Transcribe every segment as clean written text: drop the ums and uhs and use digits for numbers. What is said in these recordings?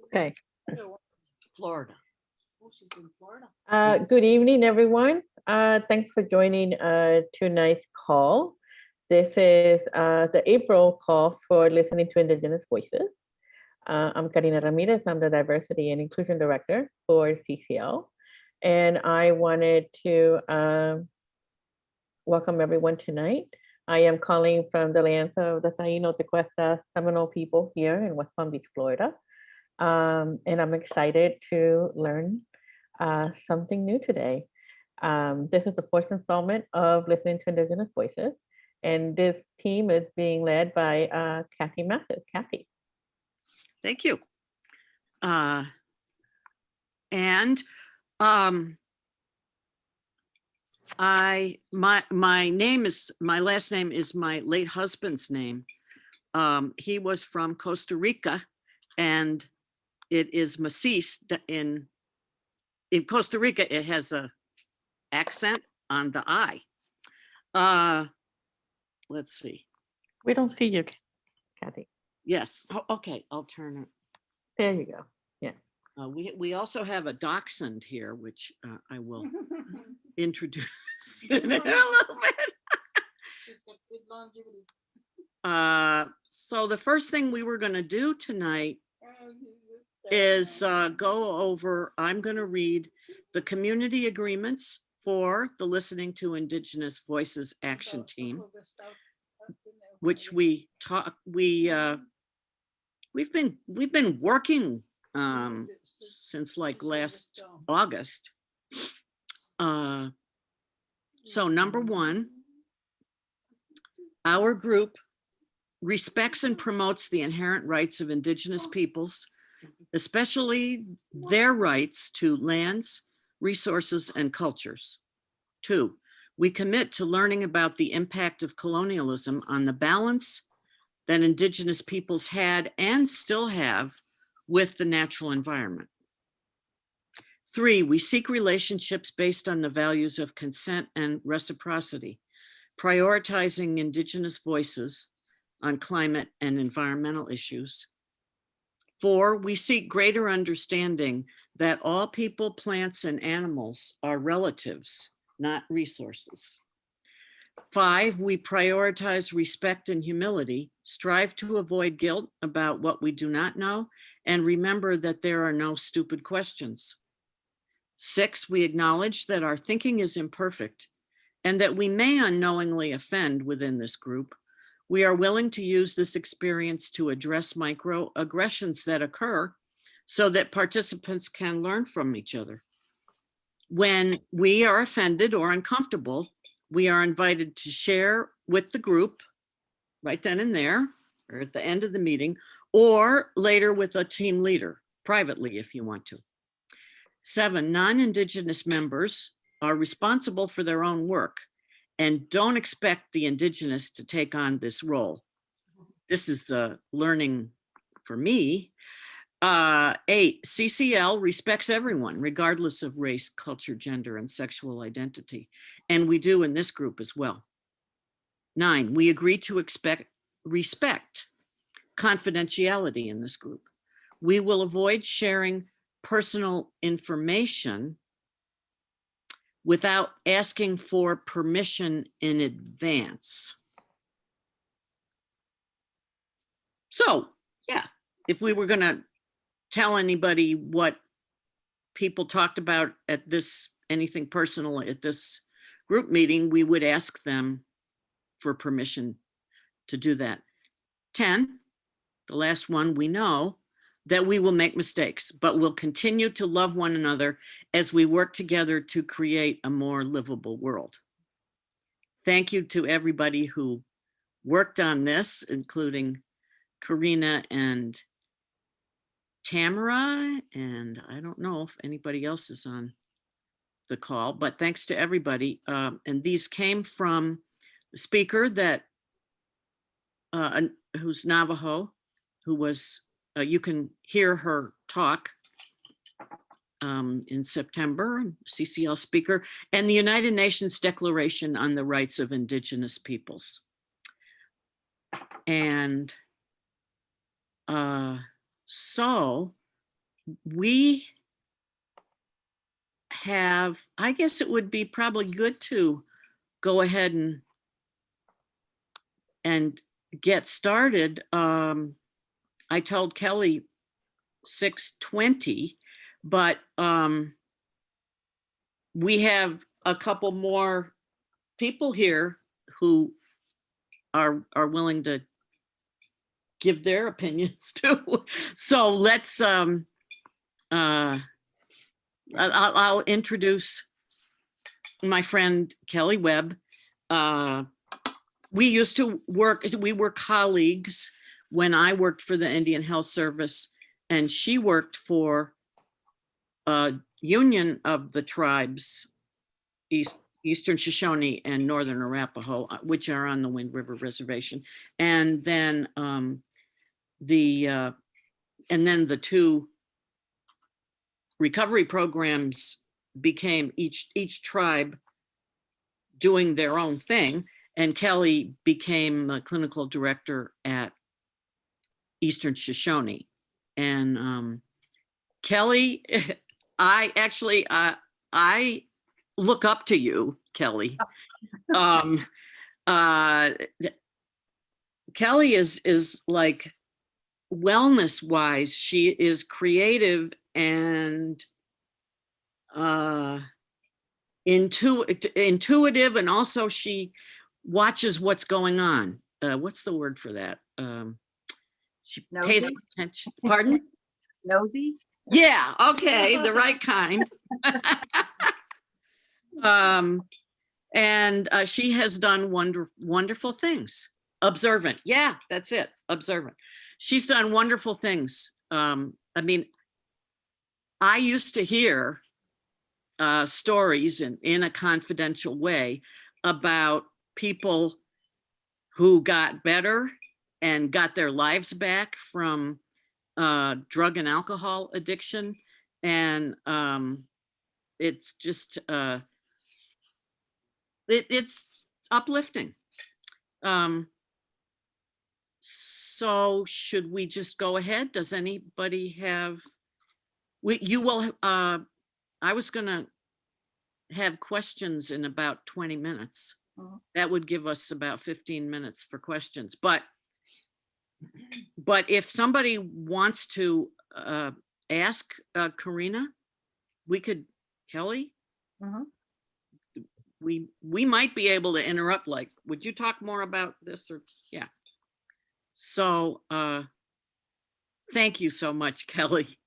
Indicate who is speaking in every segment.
Speaker 1: Okay.
Speaker 2: Florida.
Speaker 1: Good evening, everyone. Thanks for joining tonight's call. This is the April call for listening to Indigenous Voices. I'm Karina Ramirez. I'm the Diversity and Inclusion Director for CCL. And I wanted to welcome everyone tonight. I am calling from the lands of the Taino Tequesta Seminole people here in West Palm Beach, Florida. And I'm excited to learn something new today. This is the fourth installment of Listening to Indigenous Voices. And this team is being led by Kathy Mathis. Kathy.
Speaker 2: Thank you. My last name is my late husband's name. He was from Costa Rica, and it is Macis. In Costa Rica, it has a accent on the I. Let's see.
Speaker 1: We don't see you, Kathy.
Speaker 2: Yes. Oh, okay. I'll turn it.
Speaker 1: There you go. Yeah.
Speaker 2: We also have a dachshund here, which I will introduce in a little bit. So the first thing we were going to do tonight is go over, I'm going to read the community agreements for the Listening to Indigenous Voices Action Team, which we've been working since like last August. So number one, our group respects and promotes the inherent rights of Indigenous peoples, especially their rights to lands, resources, and cultures. 2, we commit to learning about the impact of colonialism on the balance that Indigenous peoples had and still have with the natural environment. 3, we seek relationships based on the values of consent and reciprocity, prioritizing Indigenous voices on climate and environmental issues. 4, we seek greater understanding that all people, plants, and animals are relatives, not resources. 5, we prioritize respect and humility, strive to avoid guilt about what we do not know, and remember that there are no stupid questions. 6, we acknowledge that our thinking is imperfect and that we may unknowingly offend within this group. We are willing to use this experience to address microaggressions that occur so that participants can learn from each other. When we are offended or uncomfortable, we are invited to share with the group right then and there, or at the end of the meeting, or later with a team leader, privately if you want to. 7, non-Indigenous members are responsible for their own work and don't expect the Indigenous to take on this role. This is learning for me. 8, CCL respects everyone, regardless of race, culture, gender, and sexual identity. And we do in this group as well. 9, we agree to respect confidentiality in this group. We will avoid sharing personal information without asking for permission in advance. So, yeah, if we were gonna tell anybody what people talked about at this, anything personal at this group meeting, we would ask them for permission to do that. 10, the last one, we know that we will make mistakes, but we'll continue to love one another as we work together to create a more livable world. Thank you to everybody who worked on this, including Karina and Tamara, and I don't know if anybody else is on the call, but thanks to everybody. And these came from the speaker that who's Navajo, who was, you can hear her talk in September, CCL speaker, and the United Nations Declaration on the Rights of Indigenous Peoples. And so we have, I guess it would be probably good to go ahead and get started. I told Kelly 6:20, but we have a couple more people here who are willing to give their opinions too. So let's I'll introduce my friend Kellie Webb. We used to work, we were colleagues when I worked for the Indian Health Service, and she worked for Union of the Tribes, Eastern Shoshone and Northern Arapaho, which are on the Wind River Reservation. And then the two recovery programs became each tribe doing their own thing. And Kellie became a clinical director at Eastern Shoshone. And Kellie, I look up to you, Kellie. Kellie is like, wellness wise, she is creative and intuitive, and also she watches what's going on. What's the word for that? She pays attention. Pardon?
Speaker 3: Nosy?
Speaker 2: Yeah, okay, the right kind. And she has done wonderful things. Observant, yeah, that's it, observant. She's done wonderful things. I mean, I used to hear stories in a confidential way about people who got better and got their lives back from drug and alcohol addiction. And it's just, it's uplifting. So should we just go ahead? Does anybody have, I was gonna have questions in about 20 minutes. That would give us about 15 minutes for questions. But if somebody wants to ask Karina, we could, Kellie, we might be able to interrupt, like, would you talk more about this? Or yeah. So thank you so much, Kellie.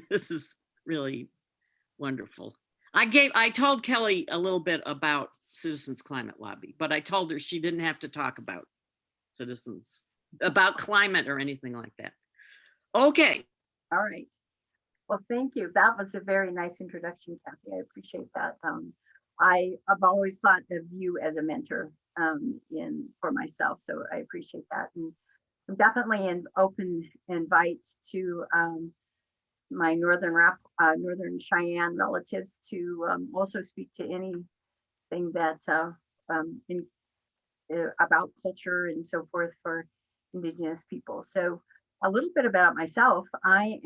Speaker 2: This is really wonderful. I told Kellie a little bit about Citizens Climate Lobby, but I told her she didn't have to talk about about climate or anything like that. Okay.
Speaker 3: All right. Well, thank you. That was a very nice introduction, Kathy. I appreciate that. I've always thought of you as a mentor for myself, so I appreciate that. And I'm definitely an open invite to my Northern Cheyenne relatives to also speak to anything that about culture and so forth for Indigenous people. So a little bit about myself. I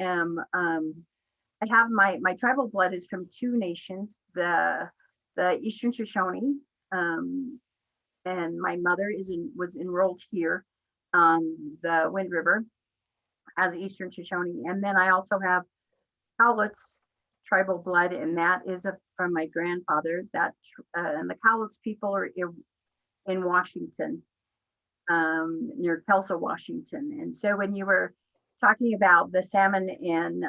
Speaker 3: have my tribal blood is from two nations, the Eastern Shoshone, and my mother was enrolled here on the Wind River as Eastern Shoshone. And then I also have Cowlitz tribal blood, and that is from my grandfather. And the Cowlitz people are in Washington, near Kelso, Washington. And so when you were talking about the salmon in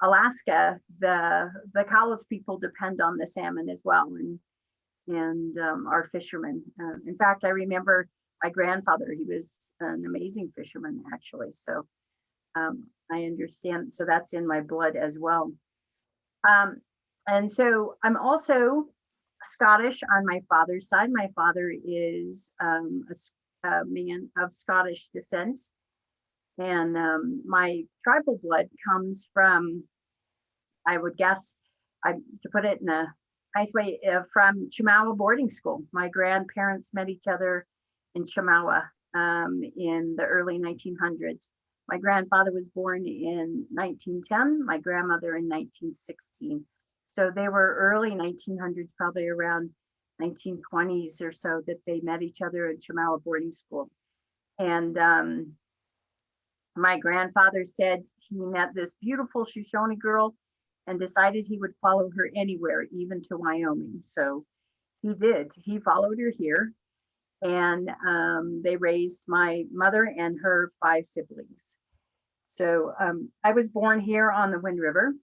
Speaker 3: Alaska, the Cowlitz people depend on the salmon as well, and are fishermen. In fact, I remember my grandfather, he was an amazing fisherman, actually. So I understand, so that's in my blood as well. And so I'm also Scottish on my father's side. My father is a man of Scottish descent. And my tribal blood comes from, I would guess, to put it in a nice way, from Chemawa boarding school. My grandparents met each other in Chemawa in the early 1900s. My grandfather was born in 1910, my grandmother in 1916. So they were early 1900s, probably around 1920s or so, that they met each other at Chamawa boarding school. And my grandfather said he met this beautiful Shoshone girl and decided he would follow her anywhere, even to Wyoming. So he did. He followed her here, and they raised my mother and her 5 siblings. So I was born here on the Wind River.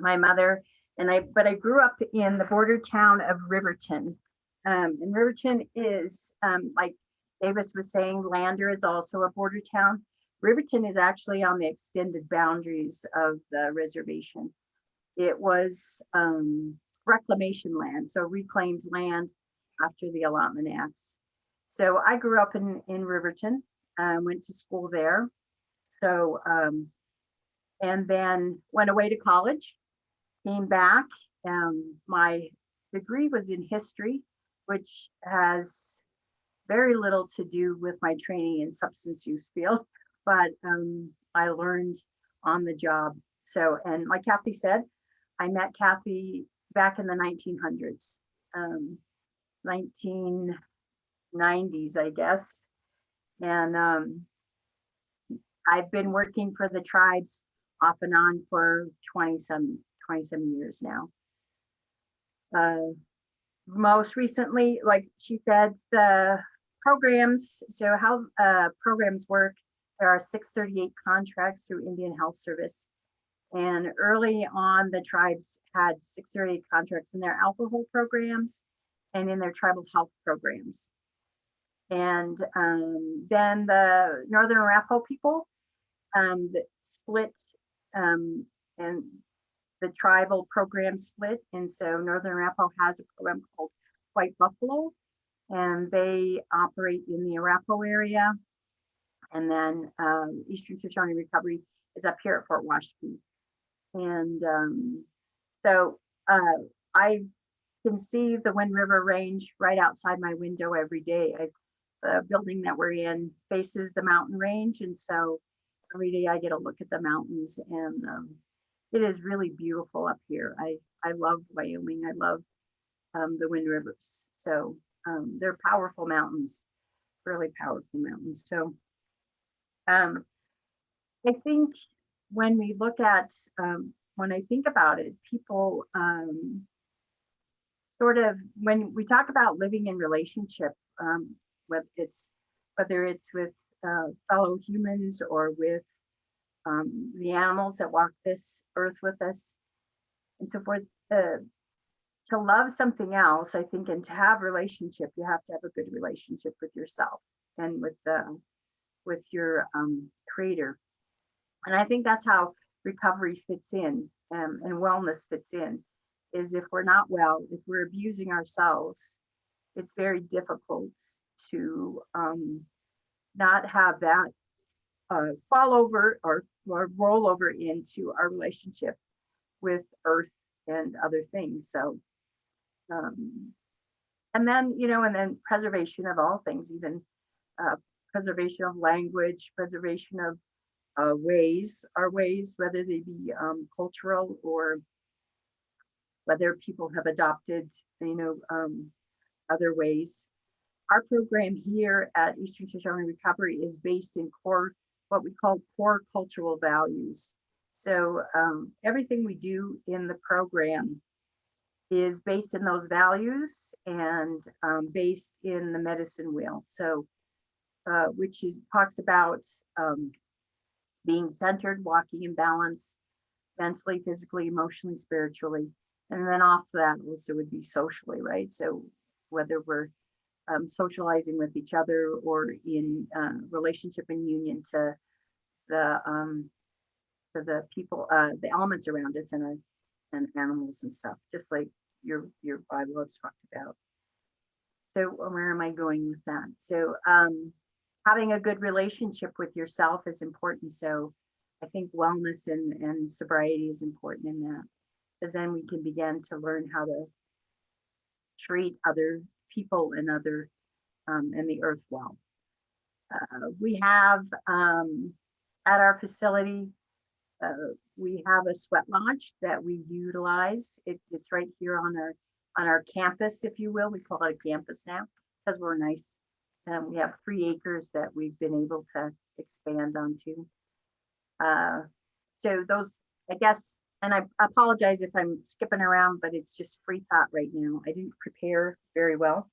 Speaker 3: My mother and but I grew up in the border town of Riverton. And Riverton is, like Davis was saying, Lander is also a border town. Riverton is actually on the extended boundaries of the reservation. It was reclamation land, so reclaimed land after the allotment acts. So I grew up in Riverton, went to school there. So, and then went away to college, came back. My degree was in history, which has very little to do with my training in substance use field, but I learned on the job. So, and like Kathy said, I met Kathy back in the 1900s, 1990s, I guess. And I've been working for the tribes off and on for 27 years now. Most recently, like she said, the programs, so how programs work, there are 638 contracts through Indian Health Service. And early on, the tribes had 638 contracts in their alcohol programs and in their tribal health programs. And then the Northern Arapaho people that split, and the tribal program split. And so Northern Arapaho has a program called White Buffalo, and they operate in the Arapaho area. And then Eastern Shoshone Recovery is up here at Fort Washakie. And so I can see the Wind River Range right outside my window every day. The building that we're in faces the mountain range, and so every day I get a look at the mountains, and it is really beautiful up here. I love Wyoming. I love the Wind Rivers. So they're powerful mountains, really powerful mountains. So I think when we look at, when I think about it, people sort of, when we talk about living in relationship, whether it's with fellow humans or with the animals that walk this earth with us and so forth, to love something else, I think, and to have relationship, you have to have a good relationship with yourself and with your creator. And I think that's how recovery fits in, and wellness fits in, is if we're not well, if we're abusing ourselves, it's very difficult to not have that fall over or roll over into our relationship with earth and other things. So, and then, and then preservation of all things, even preservation of language, preservation of our ways, whether they be cultural or whether people have adopted, other ways. Our program here at Eastern Shoshone Recovery is based in what we call core cultural values. So everything we do in the program is based in those values and based in the medicine wheel. So which talks about being centered, walking in balance, mentally, physically, emotionally, spiritually. And then off that also would be socially, right? So whether we're socializing with each other or in relationship and union to the people, the elements around us and animals and stuff, just like your Bible has talked about. So where am I going with that? So having a good relationship with yourself is important. So I think wellness and sobriety is important in that, because then we can begin to learn how to treat other people and other and the earth well. We have At our facility, we have a sweat lodge that we utilize. It's right here on our campus, if you will. We call it a campus now because we're nice. And we have 3 acres that we've been able to expand onto. So those, I guess, and I apologize if I'm skipping around, but it's just free thought right now. I didn't prepare very well.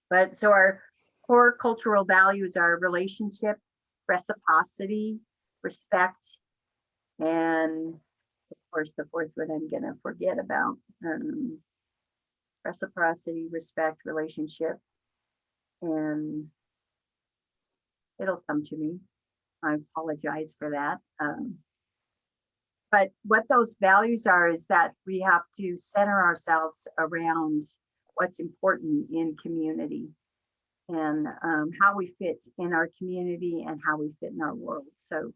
Speaker 3: But so our core cultural values are relationship, reciprocity, respect, and of course the 4th one I'm gonna forget about. Reciprocity, respect, relationship, and it'll come to me. I apologize for that. But what those values are is that we have to center ourselves around what's important in community and how we fit in our community and how we fit in our world. So,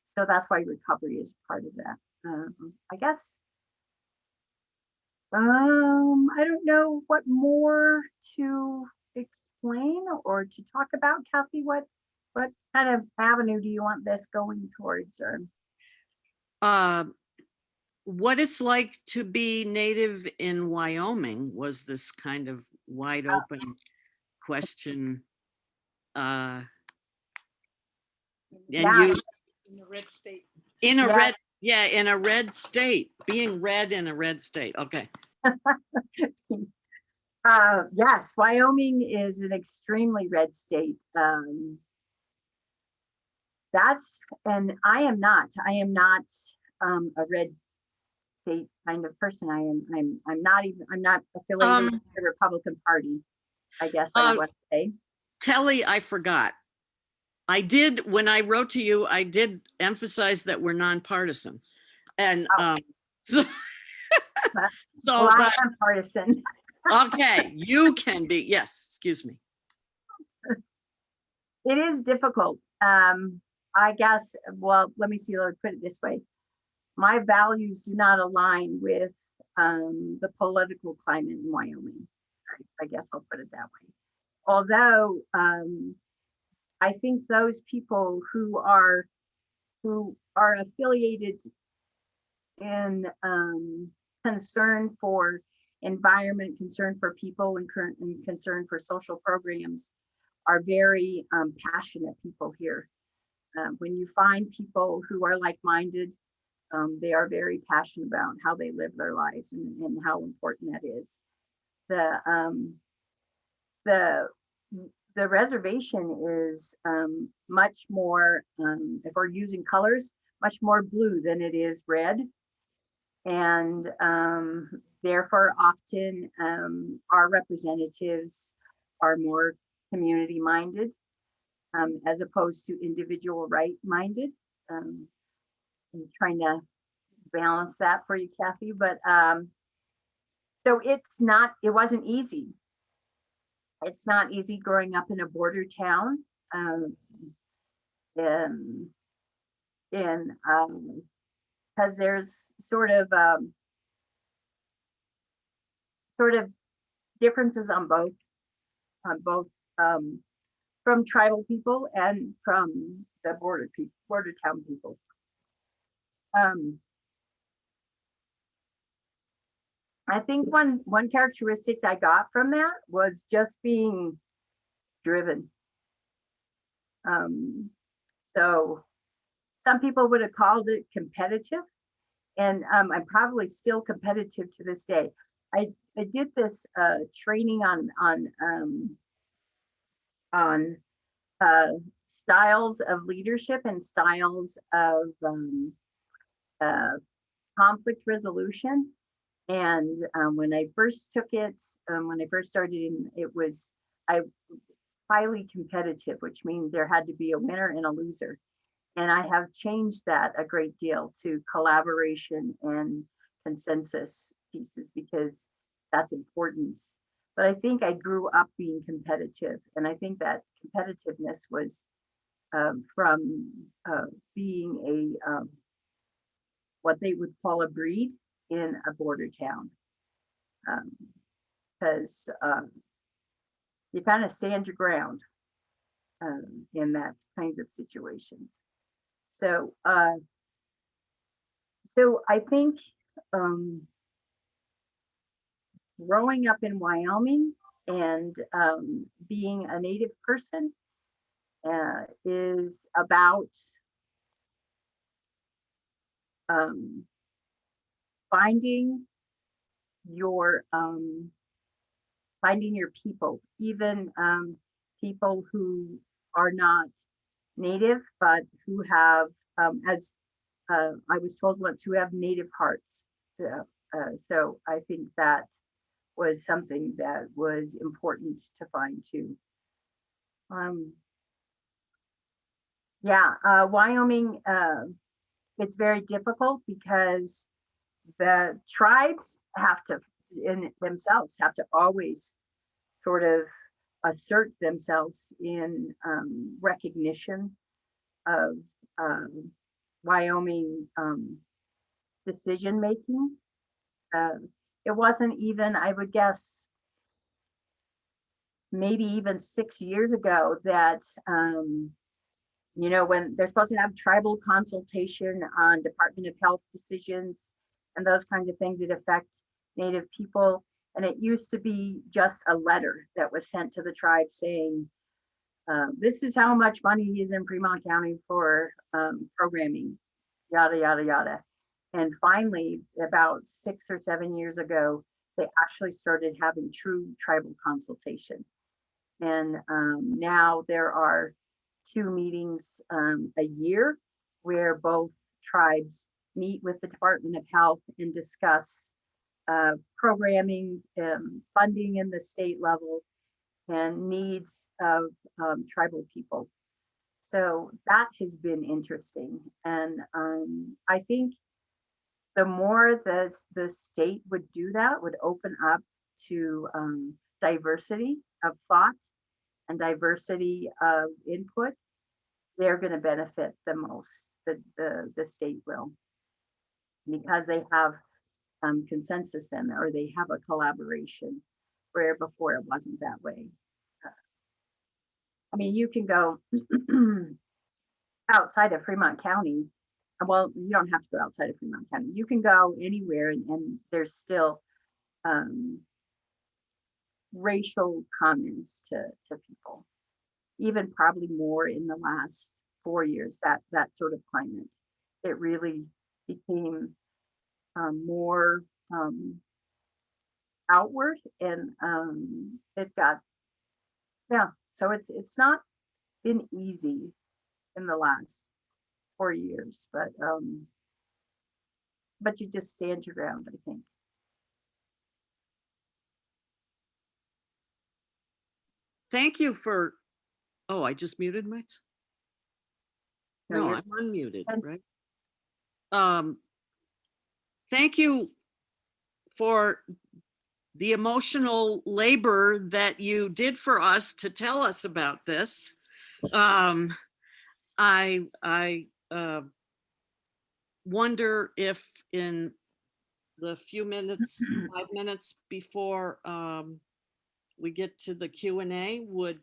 Speaker 3: so that's why recovery is part of that. I guess. I don't know what more to explain or to talk about, Kathy. What kind of avenue do you want this going towards? Or
Speaker 2: what it's like to be native in Wyoming was this kind of wide open question. And
Speaker 3: yeah,
Speaker 2: you
Speaker 4: In the red state.
Speaker 2: in a
Speaker 3: Yeah.
Speaker 2: red, yeah, in a red state, being red in a red state. Okay.
Speaker 3: yes, Wyoming is an extremely red state. And I am not a red state kind of person. I'm not affiliated with the Republican Party, I guess I would say.
Speaker 2: Kelly, I forgot. I did, when I wrote to you, I did emphasize that we're nonpartisan. And so
Speaker 3: Well, I
Speaker 2: but,
Speaker 3: am partisan.
Speaker 2: okay, you can be, yes, excuse me.
Speaker 3: It is difficult. I guess, well, let me see, let me put it this way. My values do not align with the political climate in Wyoming. I guess I'll put it that way. Although I think those people who are affiliated in concern for environment, concern for people, and concern for social programs are very passionate people here. When you find people who are like-minded, they are very passionate about how they live their lives and how important that is. The reservation is much more, if we're using colors, much more blue than it is red. And therefore, often our representatives are more community minded as opposed to individual right minded. I'm trying to balance that for you, Kathy, but so it wasn't easy. It's not easy growing up in a border town. Because there's sort of differences on both from tribal people and from the border town people. I think one characteristic I got from that was just being driven. So some people would have called it competitive, and I'm probably still competitive to this day. I did this training on styles of leadership and styles of conflict resolution. And when I first took it, when I first started, I highly competitive, which means there had to be a winner and a loser. And I have changed that a great deal to collaboration and consensus pieces because that's important. But I think I grew up being competitive. And I think that competitiveness was from being what they would call a breed in a border town. Because you kind of stand your ground. in that kinds of situations. So, so I think growing up in Wyoming and being a Native person is about finding your people, even people who are not Native, but who have, as I was told once, who have Native hearts. So I think that was something that was important to find too. Wyoming, it's very difficult because the tribes have to, in themselves, have to always sort of assert themselves in recognition of Wyoming decision making. It wasn't even, I would guess, maybe even 6 years ago that, you know, when they're supposed to have tribal consultation on Department of Health decisions and those kinds of things that affect Native people. And it used to be just a letter that was sent to the tribe saying, this is how much money is in Fremont County for programming, yada, yada, yada. And finally, about 6 or 7 years ago, they actually started having true tribal consultation. And now there are 2 meetings a year where both tribes meet with the Department of Health and discuss programming, funding in the state level, and needs of tribal people. So that has been interesting. And I think the more that the state would do that, would open up to diversity of thought and diversity of input, they're going to benefit the most. The state will, because they have consensus then, or they have a collaboration, where before it wasn't that way. I mean, you can go outside of Fremont County. Well, you don't have to go outside of Fremont County. You can go anywhere, and there's still racial comments to people. Even probably more in the last 4 years. That sort of climate, it really became more outward, and it got, yeah. So it's not been easy in the last 4 years, but you just stand your ground, I think.
Speaker 2: Thank you for, oh, I just muted myself. No, I'm unmuted, right? Thank you for the emotional labor that you did for us to tell us about this. I wonder if in the few minutes, 5 minutes before we get to the Q&A, would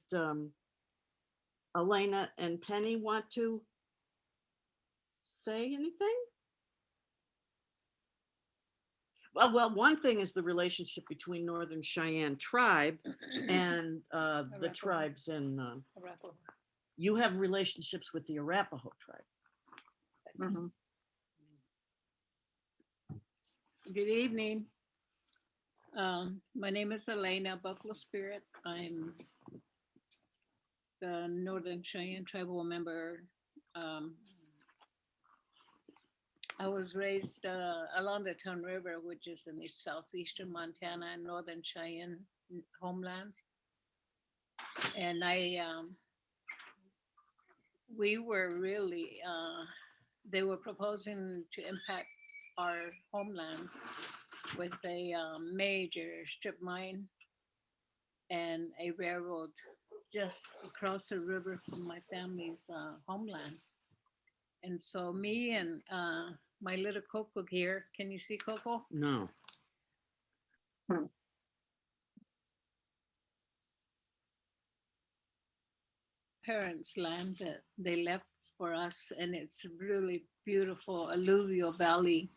Speaker 2: Elena and Penny want to say anything? Well, one thing is the relationship between Northern Cheyenne Tribe and the tribes in, you have relationships with the Arapaho Tribe.
Speaker 3: Mm-hmm.
Speaker 4: Good evening. My name is Elena Buffalo Spirit. I'm the Northern Cheyenne tribal member. I was raised along the Tongue River, which is in the southeastern Montana and Northern Cheyenne homelands. And we were really, they were proposing to impact our homelands with a major strip mine and a railroad just across the river from my family's homeland. And so me and my little Coco here, can you see Coco?
Speaker 2: No.
Speaker 4: grandparents' land that they left for us, and it's really beautiful alluvial valley.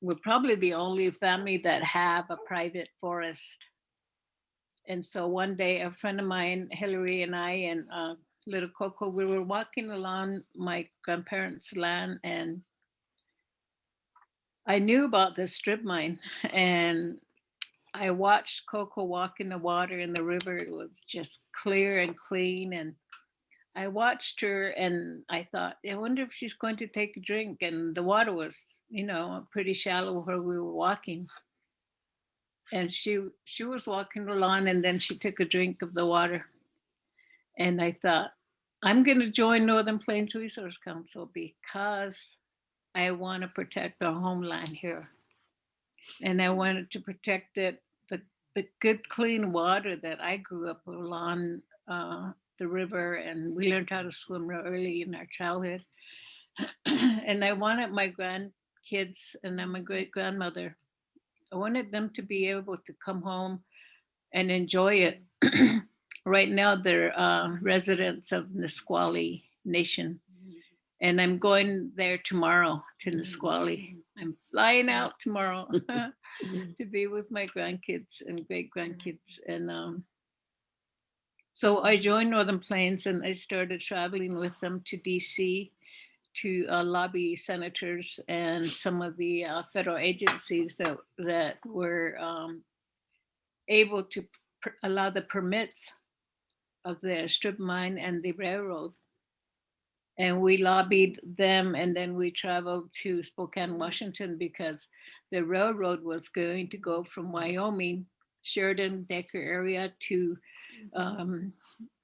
Speaker 4: We're probably the only family that have a private forest. And so one day, a friend of mine, Hillary, and I, and little Coco, we were walking along my grandparents' land, and I knew about this strip mine, and I watched Coco walk in the water in the river. It was just clear and clean. And I watched her and I thought, I wonder if she's going to take a drink. And the water was, pretty shallow where we were walking. And she was walking along, and then she took a drink of the water. And I thought, I'm going to join Northern Plains Resource Council because I want to protect our homeland here. And I wanted to protect it, the good, clean water that I grew up along the river, and we learned how to swim real early in our childhood. And I wanted my grandkids, and I'm a great grandmother, I wanted them to be able to come home and enjoy it. Right now, they're residents of Nisqually Nation. And I'm going there tomorrow to Nisqually. I'm flying out tomorrow to be with my grandkids and great grandkids. And so I joined Northern Plains, and I started traveling with them to DC to lobby senators and some of the federal agencies that were able to allow the permits of the strip mine and the railroad. And we lobbied them, and then we traveled to Spokane, Washington, because the railroad was going to go from Wyoming, Sheridan, Decker area to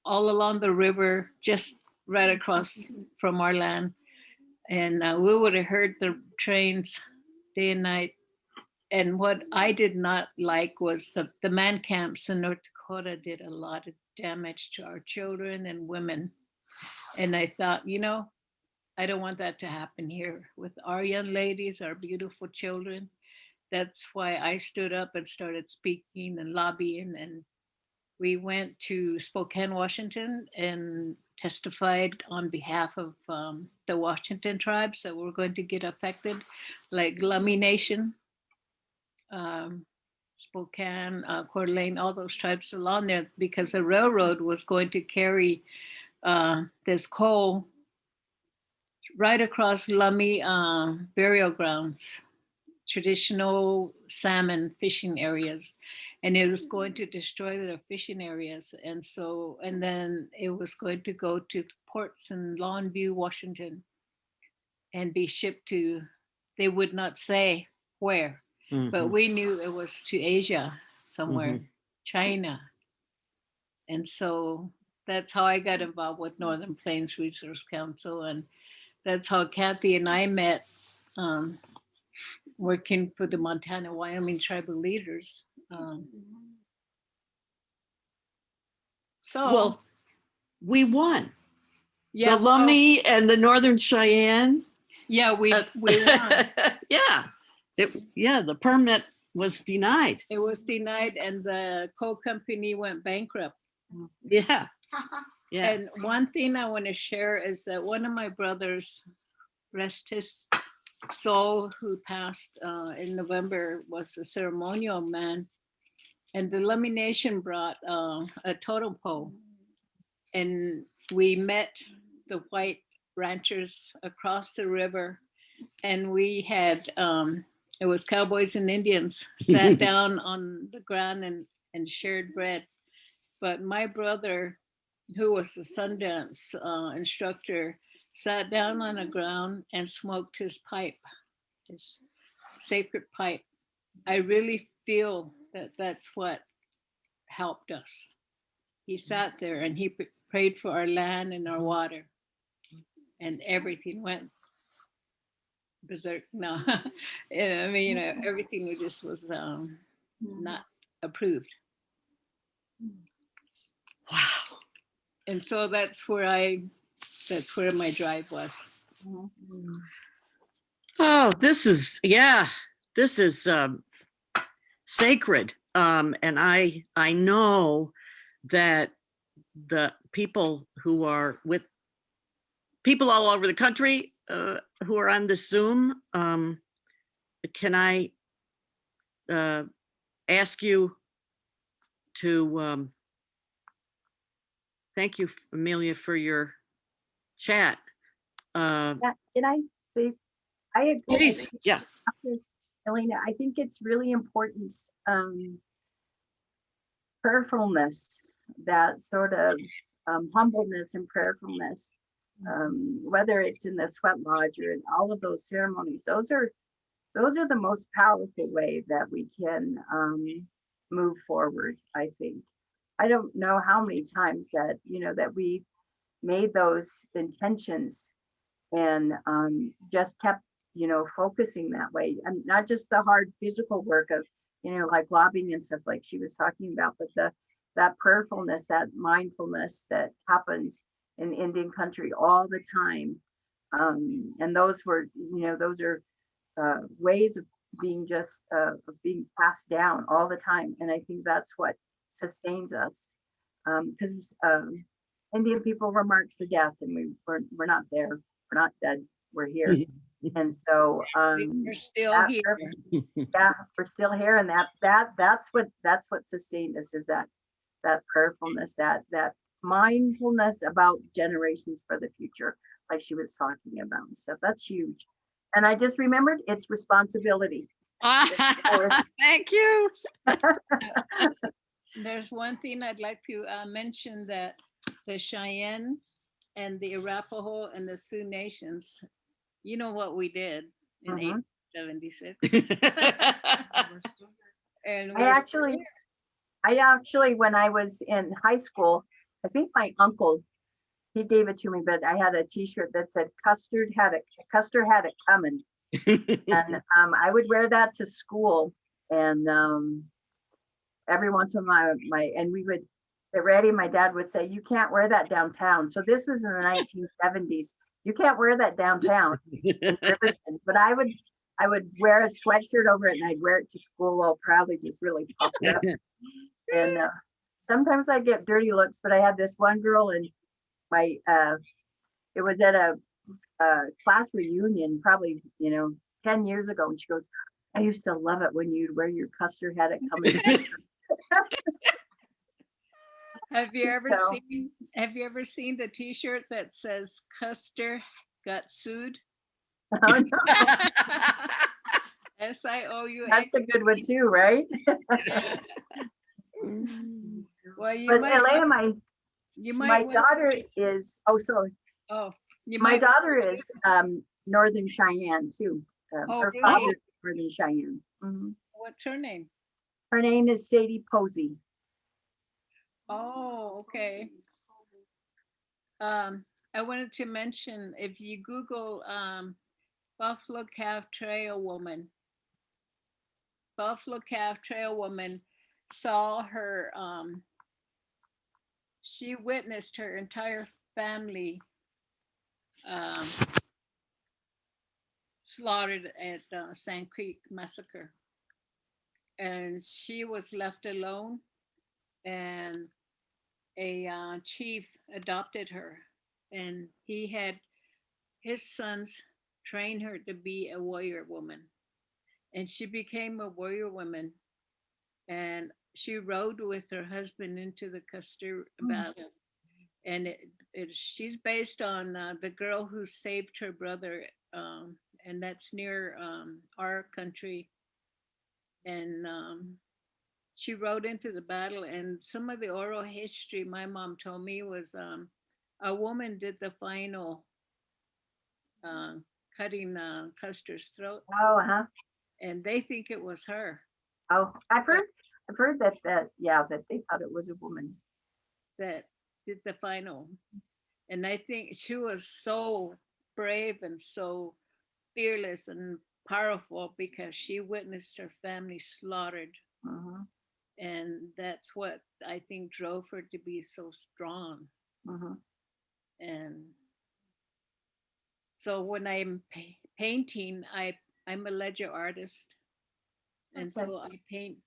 Speaker 4: all along the river, just right across from our land. And we would have heard the trains day and night. And what I did not like was the man camps in North Dakota did a lot of damage to our children and women. And I thought, I don't want that to happen here with our young ladies, our beautiful children. That's why I stood up and started speaking and lobbying. And we went to Spokane, Washington, and testified on behalf of the Washington tribes that were going to get affected, like Lummi Nation, Spokane, Coeur d'Alene, all those tribes along there, because the railroad was going to carry this coal right across Lummi burial grounds, traditional salmon fishing areas, and it was going to destroy their fishing areas. And then it was going to go to ports in Longview, Washington, and be shipped to, they would not say where, but we knew it was to Asia somewhere, China. And so that's how I got involved with Northern Plains Resource Council. And that's how Kathy and I met, working for the Montana, Wyoming tribal leaders.
Speaker 2: Well, we won.
Speaker 4: Yeah,
Speaker 2: The Lummi and the Northern Cheyenne.
Speaker 4: Yeah, we won.
Speaker 2: Yeah, the permit was denied.
Speaker 4: It was denied, and the coal company went bankrupt.
Speaker 2: Yeah. Yeah.
Speaker 4: And one thing I want to share is that one of my brothers, rest his soul, who passed in November, was a ceremonial man. And the Lummi Nation brought a totem pole. And we met the white ranchers across the river. And we had, it was cowboys and Indians, sat down on the ground and shared bread. But my brother, who was the Sundance instructor, sat down on the ground and smoked his pipe, his sacred pipe. I really feel that that's what helped us. He sat there and he prayed for our land and our water, and everything went berserk. No, I mean, everything just was not approved.
Speaker 2: Wow.
Speaker 4: And so that's where my drive was.
Speaker 2: Oh, this is sacred. And I know that the people who are with people all over the country who are on the Zoom. Can I ask you to thank you, Amelia, for your chat.
Speaker 3: Yeah, can I say, I agree.
Speaker 2: Please, yeah.
Speaker 3: Elena, I think it's really important, prayerfulness, that sort of humbleness and prayerfulness, whether it's in the sweat lodge or in all of those ceremonies, those are the most powerful way that we can move forward, I think. I don't know how many times that, that we made those intentions and just kept, focusing that way. And not just the hard physical work of, like lobbying and stuff like she was talking about, but that prayerfulness, that mindfulness that happens in Indian country all the time. And those were, those are ways of being just of being passed down all the time. And I think that's what sustains us. Because Indian people were marked for death, and we're not there. We're not dead. We're here. And so
Speaker 4: We're still here.
Speaker 3: yeah, we're still here, and that's what sustained us, is that prayerfulness, that mindfulness about generations for the future, like she was talking about and stuff. That's huge. And I just remembered, it's responsibility.
Speaker 2: Thank you.
Speaker 4: There's one thing I'd like to mention, that the Cheyenne and the Arapaho and the Sioux Nations, you know what we did in 1876. And
Speaker 3: I actually, when I was in high school, I think my uncle, he gave it to me, but I had a T-shirt that said Custer had it coming, and I would wear that to school, and every once in a while, and we would get ready. My dad would say, "You can't wear that downtown." So this was in the 1970s. You can't wear that downtown in Riverston. But I would wear a sweatshirt over it, and I'd wear it to school, all proudly, just really puffed up. And sometimes I get dirty looks, but I had this one girl, and it was at a class reunion, probably 10 years ago, and she goes, "I used to love it when you'd wear your Custer had it coming."
Speaker 4: Have you ever seen the T-shirt that says Custer got sued?
Speaker 3: Oh, no.
Speaker 4: SIOU.
Speaker 3: That's a good one too, right?
Speaker 4: Well,
Speaker 3: my daughter is, my daughter is Northern Cheyenne too. Her
Speaker 4: really?
Speaker 3: father's Northern Cheyenne.
Speaker 4: What's her name?
Speaker 3: Her name is Sadie Posey.
Speaker 4: Oh, okay. I wanted to mention, if you Google Buffalo Calf Trail Woman, saw her, she witnessed her entire family slaughtered at Sand Creek Massacre. And she was left alone, and a chief adopted her, and he had his sons train her to be a warrior woman, and she became a warrior woman, and she rode with her husband into the Custer battle. And she's based on the girl who saved her brother, and that's near our country. And she rode into the battle, and some of the oral history my mom told me was a woman did the final cutting Custer's throat.
Speaker 3: Oh,
Speaker 4: And they think it was her.
Speaker 3: Oh, I've heard that they thought it was a woman
Speaker 4: that did the final. And I think she was so brave and so fearless and powerful, because she witnessed her family slaughtered. And that's what I think drove her to be so strong. And so when I'm painting, I'm a ledger artist. And so I paint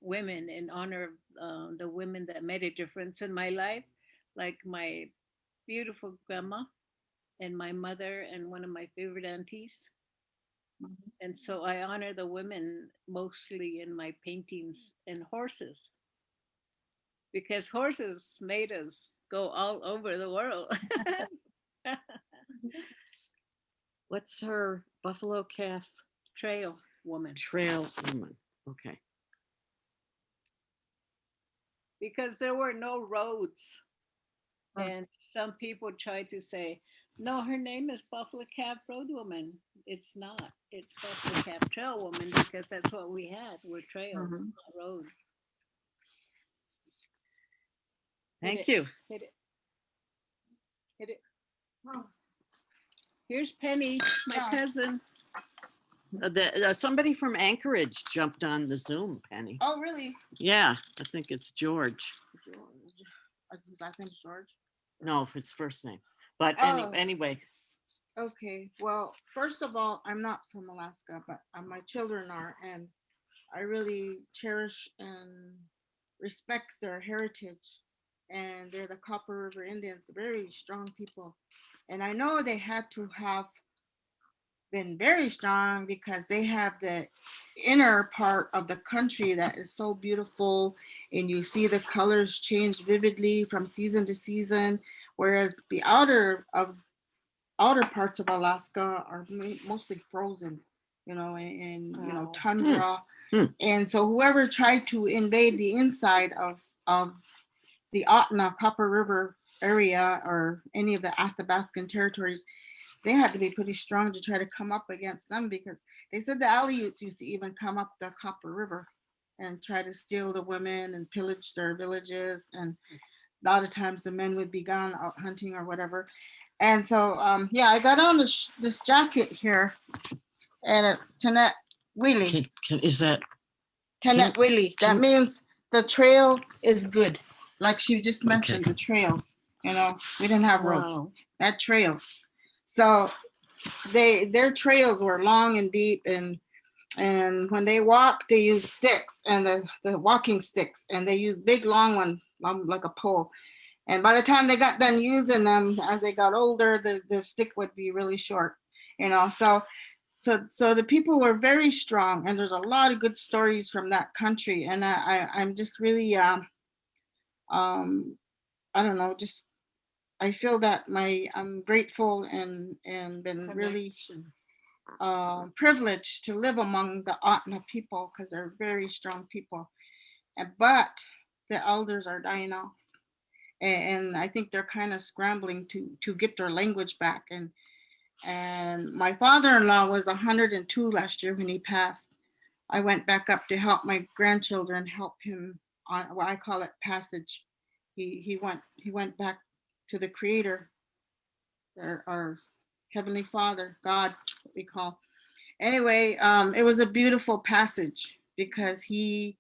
Speaker 4: women in honor of the women that made a difference in my life. like my beautiful grandma and my mother and one of my favorite aunties.
Speaker 3: Mhm.
Speaker 4: And so I honor the women mostly in my paintings and horses because horses made us go all over the world.
Speaker 2: What's her buffalo calf
Speaker 4: Trail woman.
Speaker 2: trail woman? Okay.
Speaker 4: Because there were no roads.
Speaker 3: Mm.
Speaker 4: And some people try to say, no, her name is Buffalo Calf Road Woman. It's not. It's Buffalo Calf Trail Woman because that's what we had were trails,
Speaker 3: Mhm.
Speaker 4: not roads.
Speaker 2: Thank
Speaker 4: it,
Speaker 2: you.
Speaker 4: Hit it. Hit it. Here's Penny, my
Speaker 5: Yeah.
Speaker 4: cousin.
Speaker 2: Somebody from Anchorage jumped on the Zoom, Penny.
Speaker 5: Oh, really?
Speaker 2: Yeah, I think it's George.
Speaker 5: George. His last name's George.
Speaker 2: No, his first name. But
Speaker 5: Oh.
Speaker 2: anyway,
Speaker 5: Okay. Well, first of all, I'm not from Alaska, but my children are, and I really cherish and respect their heritage. And they're the Copper River Indians, very strong people. And I know they had to have been very strong because they have the inner part of the country that is so beautiful, and you see the colors change vividly from season to season, whereas the outer parts of Alaska are mostly frozen, and
Speaker 4: Wow.
Speaker 5: tundra.
Speaker 2: Hmm.
Speaker 5: And so whoever tried to invade the inside of the Ottawa Copper River area or any of the Athabascan territories, they had to be pretty strong to try to come up against them, because they said the Aleuts used to even come up the Copper River and try to steal the women and pillage their villages. And a lot of times the men would be gone out hunting or whatever. And so, yeah, I got on this jacket here, and it's Tenet Willie.
Speaker 2: is that
Speaker 5: Tenet Willie. That means the trail is good. Like she just mentioned, the trails. We didn't have roads.
Speaker 4: Wow.
Speaker 5: That trails. So their trails were long and deep, and when they walked, they used sticks and the walking sticks, and they used big long one, like a pole. And by the time they got done using them, as they got older, the stick would be really short, so the people were very strong, and there's a lot of good stories from that country. And I'm just really I don't know, just I feel that I'm grateful and been really
Speaker 4: Connection.
Speaker 5: privileged to live among the Ottawa people, because they're very strong people. But the elders are dying off, and I think they're kind of scrambling to get their language back. And my father-in-law was 102 last year when he passed. I went back up to help my grandchildren, help him on what I call it passage. He went back to the Creator, our Heavenly Father, God, what we call. Anyway, it was a beautiful passage, because he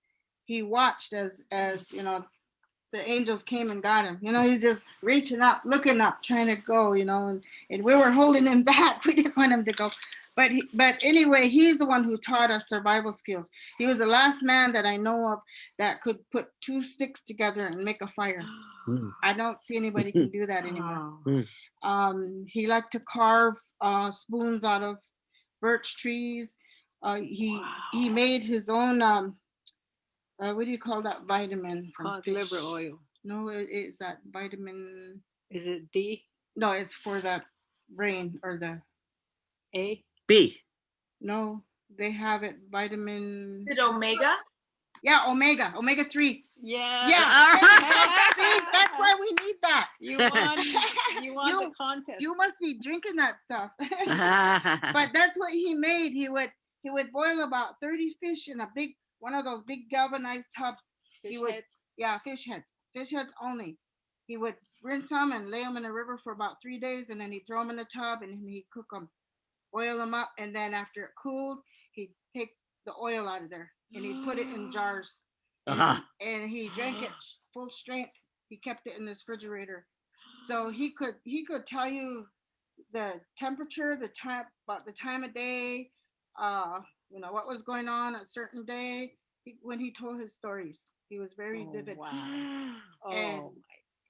Speaker 5: watched as the angels came and got him. He's just reaching up, looking up, trying to go. And we were holding him back. We didn't want him to go. But anyway, he's the one who taught us survival skills. He was the last man that I know of that could put two sticks together and make a fire. I don't see anybody can do that anymore. He liked to carve spoons out of birch trees. He made his own what do you call that vitamin from
Speaker 4: Cod
Speaker 5: fish?
Speaker 4: liver oil.
Speaker 5: No, it's that vitamin.
Speaker 4: Is it D?
Speaker 5: No, it's for the brain or the.
Speaker 4: A?
Speaker 2: B?
Speaker 5: No, they have it vitamin.
Speaker 6: Is it omega?
Speaker 5: Yeah, omega 3.
Speaker 4: Yeah.
Speaker 5: Yeah. See, that's why we need that.
Speaker 4: You want the contest.
Speaker 5: You must be drinking that stuff. But that's what he made. He would boil about 30 fish in a big one of those big galvanized tubs.
Speaker 4: Fish
Speaker 5: Heads. Yeah, fish heads only. He would rinse them and lay them in the river for about 3 days, and then he'd throw them in the tub, and he'd cook them, boil them up, and then after it cooled, he'd take the oil out of there and he'd put it in jars, and he drank it full strength. He kept it in his refrigerator, so he could tell you the temperature, the time of day, what was going on a certain day. When he told his stories, he was very vivid.
Speaker 4: Wow.
Speaker 5: And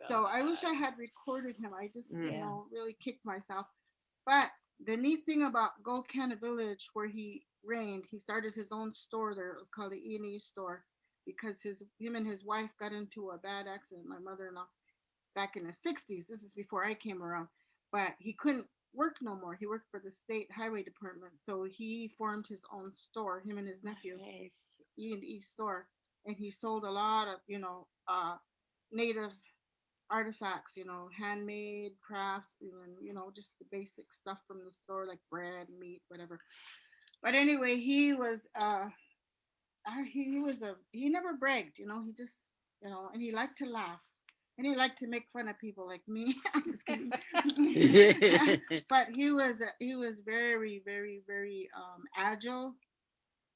Speaker 4: Oh
Speaker 5: So I wish I had recorded him. I just,
Speaker 2: Mm.
Speaker 5: you know, really kicked myself. But the neat thing about Golcana Village, where he reigned, he started his own store there. It was called the E&E store because him and his wife got into a bad accident, my mother-in-law, back in the 60s. This is before I came around. But he couldn't work no more. He worked for the state highway department. So he formed his own store, him and his nephew, E&E store. And he sold a lot of, you know, native artifacts, you know, handmade crafts, even, you know, just the basic stuff from the store, like bread, meat, whatever. But anyway, he never bragged, you know, he just, you know, and he liked to laugh. And he liked to make fun of people like me. I'm just kidding. But he was very, very, very agile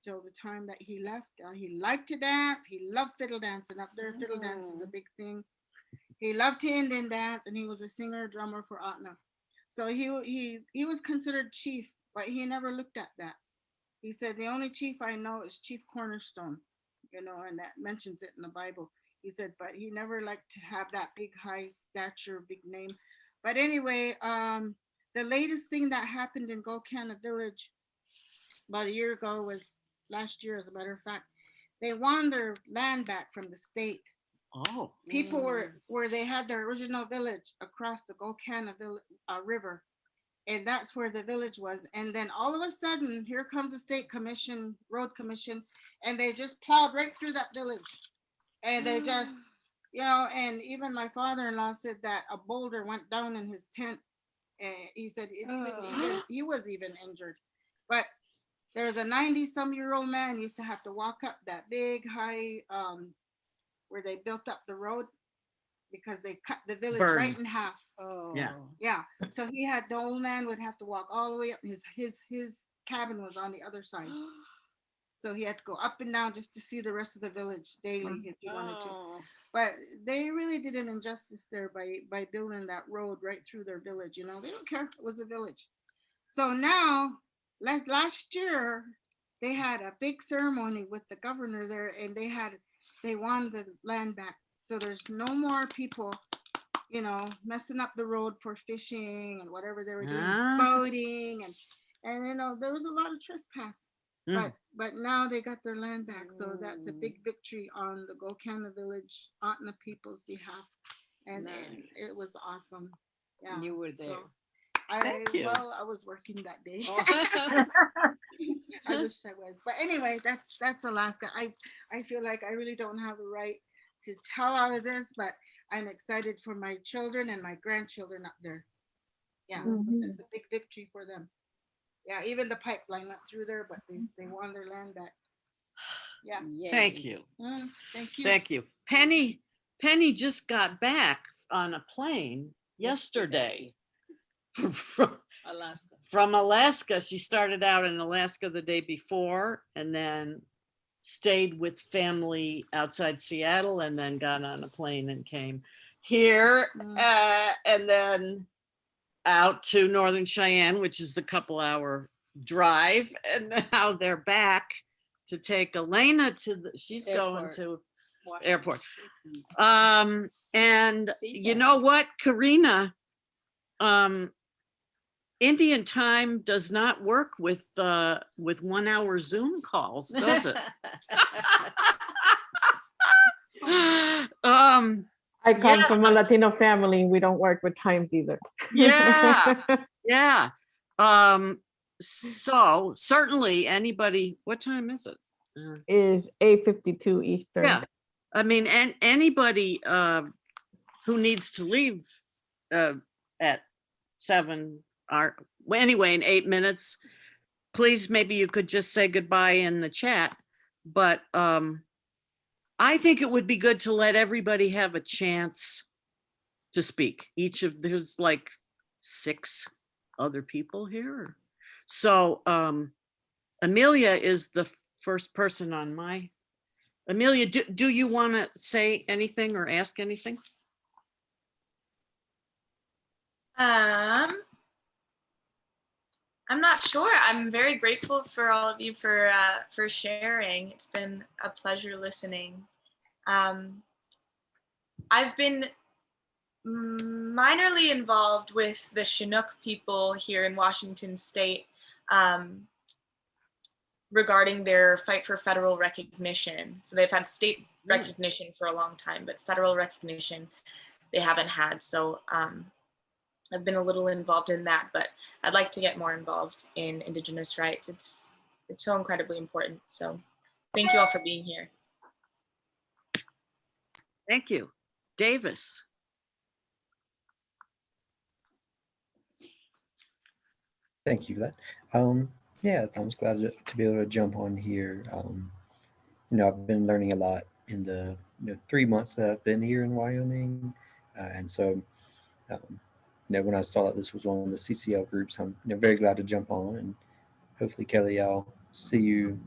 Speaker 5: till the time that he left. He liked to dance. He loved fiddle dancing up there. Fiddle dance is a big thing. He loved to Indian dance, and he was a singer drummer for Atna. So he was considered chief, but he never looked at that. He said the only chief I know is Chief Cornerstone, you know, and that mentions it in the Bible. He said, but he never liked to have that big high stature, big name. But anyway, the latest thing that happened in Golcana Village about a year ago was last year, as a matter of fact. They won their land back from the state.
Speaker 2: Oh.
Speaker 5: People were where they had their original village across the Golcana River. And that's where the village was. And then all of a sudden, here comes the state commission, road commission, and they just plowed right through that village. And they just, you know, and even my father-in-law said that a boulder went down in his tent. And he said he was even injured. But there's a 90-some-year-old man used to have to walk up that big high, where they built up the road, because they cut the village right in half.
Speaker 4: Oh.
Speaker 5: Yeah. So the old man would have to walk all the way up. His cabin was on the other side. So he had to go up and down just to see the rest of the village daily if he wanted to. But they really did an injustice there by building that road right through their village. You know, they don't care if it was a village. So now, last year, they had a big ceremony with the governor there, and they won the land back. So there's no more people, you know, messing up the road for fishing and whatever they were doing, boating, and you know, there was a lot of trespass. But now they got their land back. So that's a big victory on the Golcana Village, Atna people's behalf. And it was awesome. Yeah.
Speaker 4: You were there.
Speaker 5: So
Speaker 2: Thank you.
Speaker 5: Well, I was working that day. I wish I was. But anyway, that's Alaska. I feel like I really don't have the right to tell all of this, but I'm excited for my children and my grandchildren up there. Yeah, it's a big victory for them. Yeah, even the pipeline went through there, but they won their land back. Yeah.
Speaker 2: Thank you.
Speaker 5: Thank you.
Speaker 2: Thank you. Penny just got back on a plane yesterday
Speaker 4: Alaska.
Speaker 2: from Alaska. She started out in Alaska the day before and then stayed with family outside Seattle and then got on a plane and came here and then out to Northern Cheyenne, which is a couple-hour drive, and now they're back to take Elena to she's going to airport. And you know what, Karina, Indian time does not work with 1 hour Zoom calls, does it?
Speaker 1: I come from a Latino family. We don't work with times either.
Speaker 2: Yeah. So certainly anybody, what time is it?
Speaker 1: Is 8:52 Eastern.
Speaker 2: Yeah. I mean, and anybody who needs to leave at 7 anyway, in 8 minutes, please, maybe you could just say goodbye in the chat. But I think it would be good to let everybody have a chance to speak. There's like 6 other people here. So Amelia is the first person on my. Amelia, do you want to say anything or ask anything?
Speaker 6: I'm not sure. I'm very grateful for all of you for sharing. It's been a pleasure listening. I've been Minorly involved with the Chinook people here in Washington State regarding their fight for federal recognition. So they've had state recognition for a long time, but federal recognition they haven't had. So I've been a little involved in that, but I'd like to get more involved in Indigenous rights. It's so incredibly important. So thank you all for being here.
Speaker 2: Thank you. Davis.
Speaker 7: Thank you for that. Yeah, I'm just glad to be able to jump on here. I've been learning a lot in the 3 months that I've been here in Wyoming, and so when I saw that this was one of the CCL groups, I'm very glad to jump on, and hopefully, Kelly, I'll see you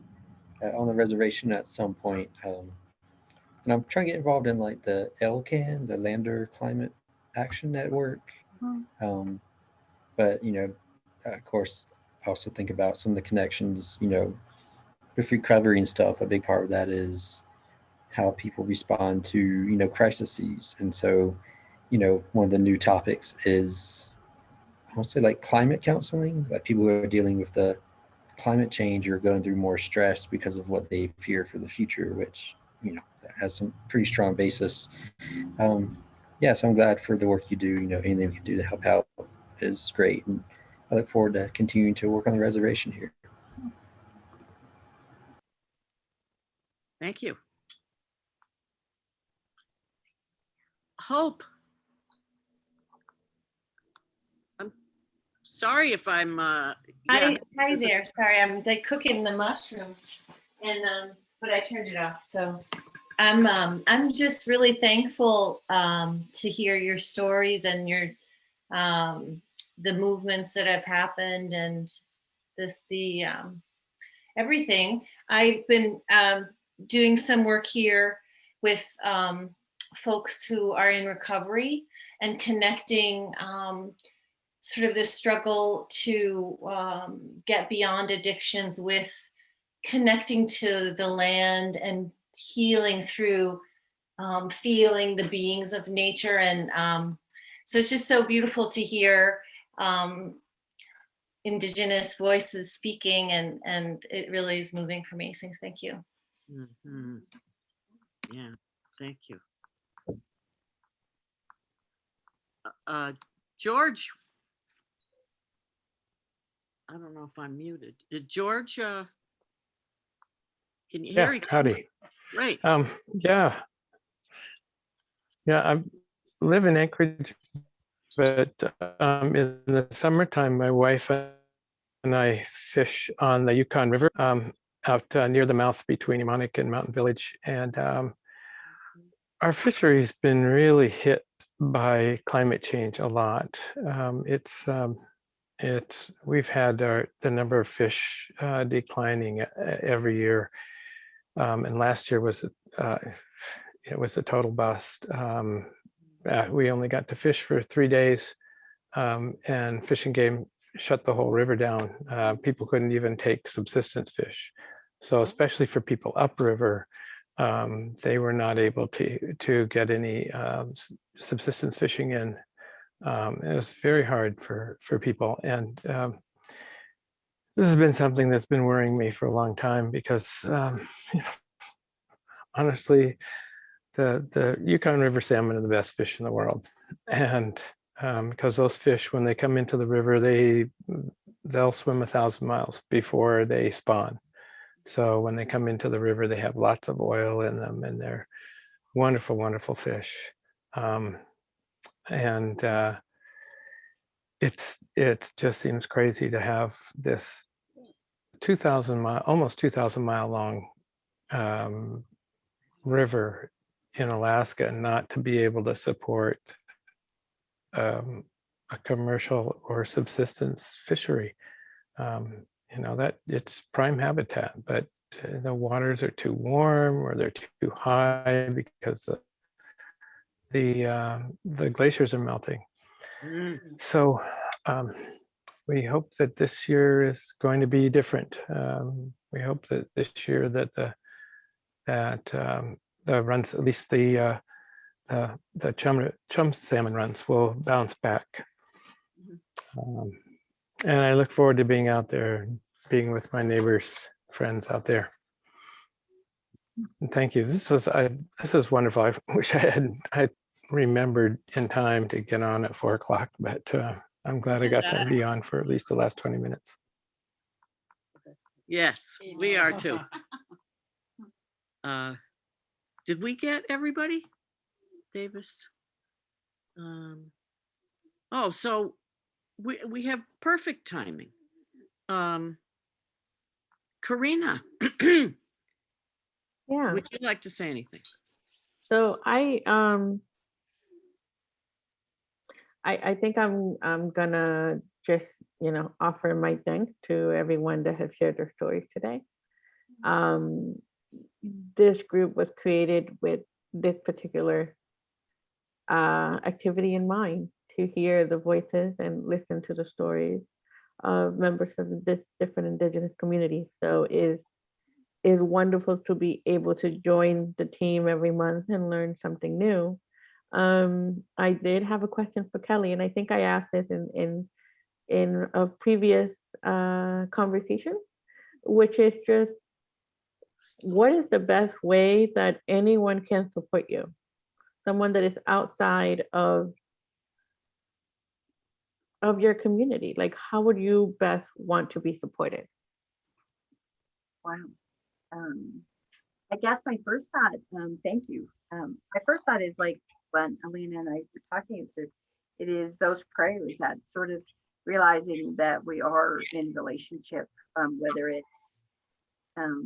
Speaker 7: on the reservation at some point. And I'm trying to get involved in like the LCAN, the Lander Climate Action Network. But of course, I also think about some of the connections, with recovery and stuff. A big part of that is how people respond to, crises. And so, one of the new topics is, I want to say like climate counseling, like people who are dealing with the climate change or going through more stress because of what they fear for the future, which, that has some pretty strong basis. Yeah, so I'm glad for the work you do. Anything we can do to help out is great. And I look forward to continuing to work on the reservation here.
Speaker 2: Thank you. Hope. I'm sorry if I'm
Speaker 8: Hi there. Sorry, I'm like cooking the mushrooms, and but I turned it off. So I'm just really thankful to hear your stories and your the movements that have happened and everything. I've been doing some work here with folks who are in recovery and connecting sort of this struggle to get beyond addictions with connecting to the land and healing through feeling the beings of nature. And so it's just so beautiful to hear Indigenous voices speaking, and it really is moving for me. So thank you.
Speaker 2: Mm-hmm. Yeah, thank you. George, I don't know if I'm muted. Did George, can you hear?
Speaker 9: Yeah, howdy.
Speaker 2: Right.
Speaker 9: Yeah, I live in Anchorage, but in the summertime, my wife and I fish on the Yukon River out near the mouth between Emonic and Mountain Village. And our fishery has been really hit by climate change a lot. We've had the number of fish declining every year, and last year was it was a total bust. We only got to fish for 3 days, and Fish and Game shut the whole river down. People couldn't even take subsistence fish. So especially for people upriver, they were not able to get any subsistence fishing in. It was very hard for people. And this has been something that's been worrying me for a long time because honestly, the Yukon River salmon are the best fish in the world. And because those fish, when they come into the river, they'll swim 1,000 miles before they spawn. So when they come into the river, they have lots of oil in them, and they're wonderful, wonderful fish. It just seems crazy to have this 2,000-mile, almost 2,000-mile long river in Alaska and not to be able to support a commercial or subsistence fishery. That it's prime habitat, but the waters are too warm or they're too high because the glaciers are melting. So we hope that this year is going to be different. We hope that this year that the runs, at least the the chum salmon runs will bounce back. And I look forward to being out there, being with my neighbors, friends out there. And thank you. This is wonderful. I wish I remembered in time to get on at 4 o'clock, but I'm glad I got to be on for at least the last 20 minutes.
Speaker 2: Yes, we are too. Did we get everybody? Davis? Oh, so we have perfect timing. Karina,
Speaker 1: Yeah.
Speaker 2: would you like to say anything?
Speaker 1: So I think I'm gonna just, offer my thanks to everyone that has shared their stories today. This group was created with this particular activity in mind, to hear the voices and listen to the stories of members of the different Indigenous communities. So it's wonderful to be able to join the team every month and learn something new. I did have a question for Kellie, and I think I asked this in a previous conversation, which is just, what is the best way that anyone can support you? Someone that is outside of your community, like, how would you best want to be supported?
Speaker 3: Wow. I guess my first thought, thank you. My first thought is like when Alina and I were talking, it is those prayers, that sort of realizing that we are in relationship, whether it's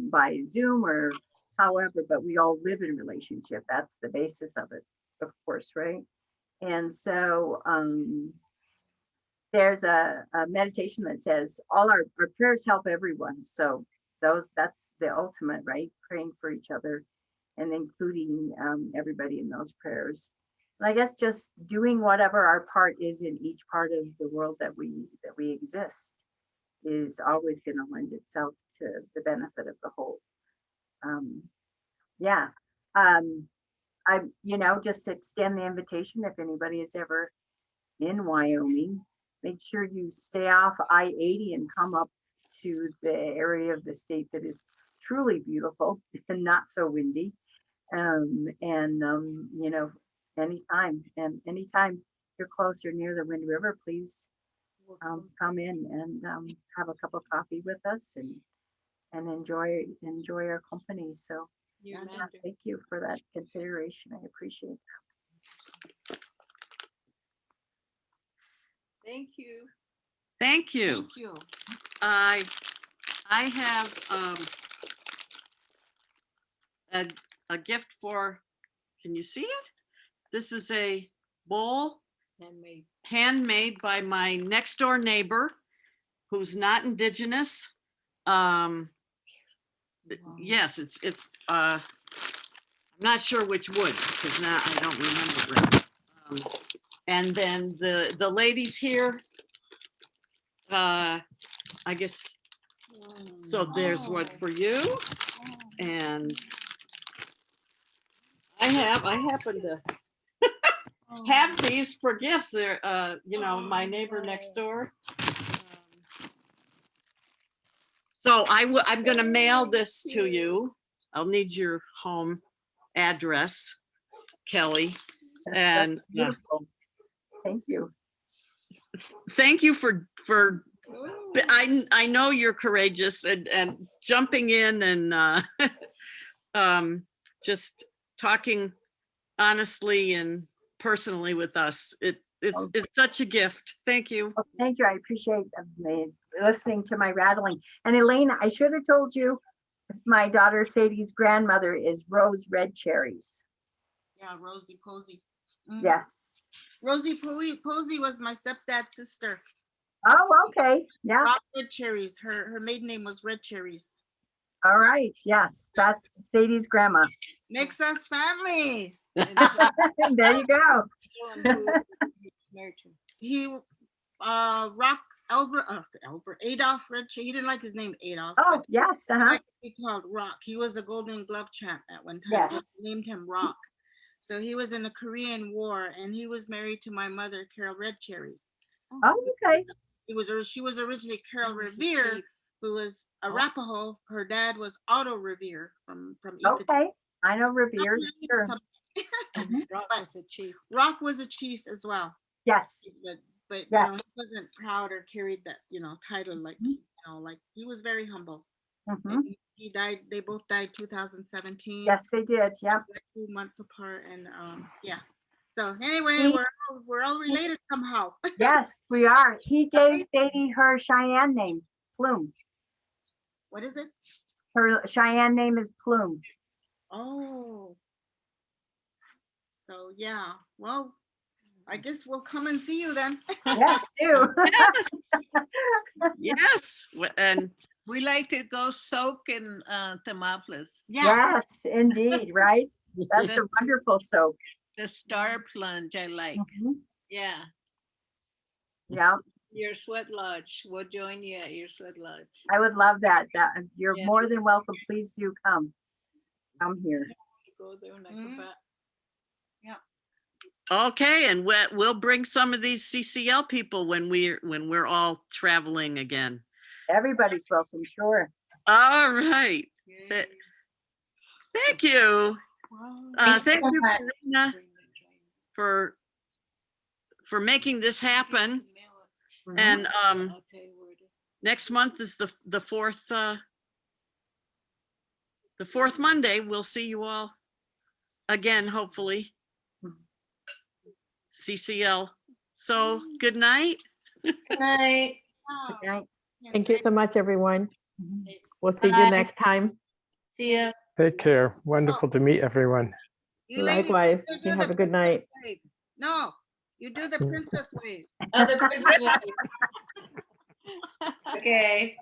Speaker 3: by Zoom or however, but we all live in relationship. That's the basis of it, of course, right? And so there's a meditation that says all our prayers help everyone. So that's the ultimate, right? Praying for each other and including everybody in those prayers. And I guess just doing whatever our part is in each part of the world that we exist is always going to lend itself to the benefit of the whole. I just extend the invitation, if anybody is ever in Wyoming, make sure you stay off I-80 and come up to the area of the state that is truly beautiful and not so windy. Anytime you're close or near the Wind River, please come in and have a cup of coffee with us and enjoy our company. So thank you for that consideration. I appreciate that.
Speaker 4: Thank you.
Speaker 2: Thank you.
Speaker 5: Thank you.
Speaker 2: I have a gift for, can you see it? This is a bowl handmade by my next door neighbor who's not Indigenous. Yes, it's I'm not sure which wood, because now I don't remember it. And then the ladies here, I guess, so there's one for you, and I happen to have these for gifts. They're my neighbor next door. So I'm gonna mail this to you. I'll need your home address, Kellie. And
Speaker 3: Beautiful. Thank you.
Speaker 2: thank you for I know you're courageous and jumping in and just talking honestly and personally with us. It's such a gift. Thank you.
Speaker 3: Oh, thank you. I appreciate listening to my rattling. And Elaine, I should have told you, my daughter Sadie's grandmother is Rose Red Cherries.
Speaker 5: Yeah, Rosie Posey.
Speaker 3: Yes.
Speaker 5: Rosie Posey was my stepdad's sister.
Speaker 3: Oh, okay. Yeah.
Speaker 5: Rock Red Cherries. Her maiden name was Red Cherries.
Speaker 3: All right. Yes, that's Sadie's grandma.
Speaker 5: Makes us family.
Speaker 3: There you go.
Speaker 5: He Rock Adolph Red Cherry. He didn't like his name Adolph.
Speaker 3: Oh, yes.
Speaker 5: He liked to be called Rock. He was a Golden Glove champ at one time.
Speaker 3: Yes.
Speaker 5: So they named him Rock. So he was in the Korean War, and he was married to my mother, Carol Red Cherries.
Speaker 3: Oh, okay.
Speaker 5: She was originally Carol
Speaker 4: He was a
Speaker 5: Revere,
Speaker 4: chief.
Speaker 5: who was Arapaho. Her dad was Otto Revere from Ethel.
Speaker 3: Okay. I know Revere. Sure. Mhm.
Speaker 4: Rock
Speaker 5: But-
Speaker 4: was a chief.
Speaker 5: Rock was a chief as well,
Speaker 3: Yes.
Speaker 5: but you know, he
Speaker 3: Yes.
Speaker 5: wasn't proud or carried that, you know, title like,
Speaker 3: Mhm.
Speaker 5: you know, like he was very humble.
Speaker 3: Mhm.
Speaker 5: And he died, they both died 2017.
Speaker 3: Yes, they did. Yep.
Speaker 5: 2 months apart, and yeah. So anyway,
Speaker 3: He-
Speaker 5: we're all related somehow.
Speaker 3: Yes, we are. He gave Sadie her Cheyenne name, Plume.
Speaker 5: What is it?
Speaker 3: Her Cheyenne name is Plume.
Speaker 5: Oh. So yeah, well, I guess we'll come and see you then.
Speaker 3: Yes, too.
Speaker 2: Yes, and
Speaker 4: We like to go soak in Thermopolis.
Speaker 3: Yes, indeed, right? That's a wonderful soap.
Speaker 4: The star plunge I like.
Speaker 3: Mhm.
Speaker 4: Yeah.
Speaker 3: Yeah,
Speaker 4: Your sweat lodge. We'll join you at your sweat lodge.
Speaker 3: I would love that. You're
Speaker 4: Yeah.
Speaker 3: more than welcome. Please do come. Come here.
Speaker 4: Go there when I
Speaker 5: Mhm.
Speaker 4: come back.
Speaker 2: okay, and we'll bring some of these CCL people when we're all traveling again.
Speaker 3: Everybody's welcome, sure.
Speaker 2: All right. Th- Thank you. Thank you, Karina, for making this happen.
Speaker 3: Mhm.
Speaker 2: And
Speaker 4: I'll tell you where to.
Speaker 2: next month is the fourth Monday. We'll see you all again, hopefully. CCL. So good night.
Speaker 8: Good night.
Speaker 3: Good night.
Speaker 1: Thank you so much, everyone.
Speaker 3: Mhm.
Speaker 1: We'll see you
Speaker 8: Bye.
Speaker 1: next time.
Speaker 8: See ya.
Speaker 9: Take care. Wonderful to meet everyone.
Speaker 5: You ladies
Speaker 1: Likewise.
Speaker 5: do
Speaker 1: You
Speaker 5: the
Speaker 1: have a good night.
Speaker 5: princess wave. No, you do the princess wave.
Speaker 8: Other princess wave. Okay.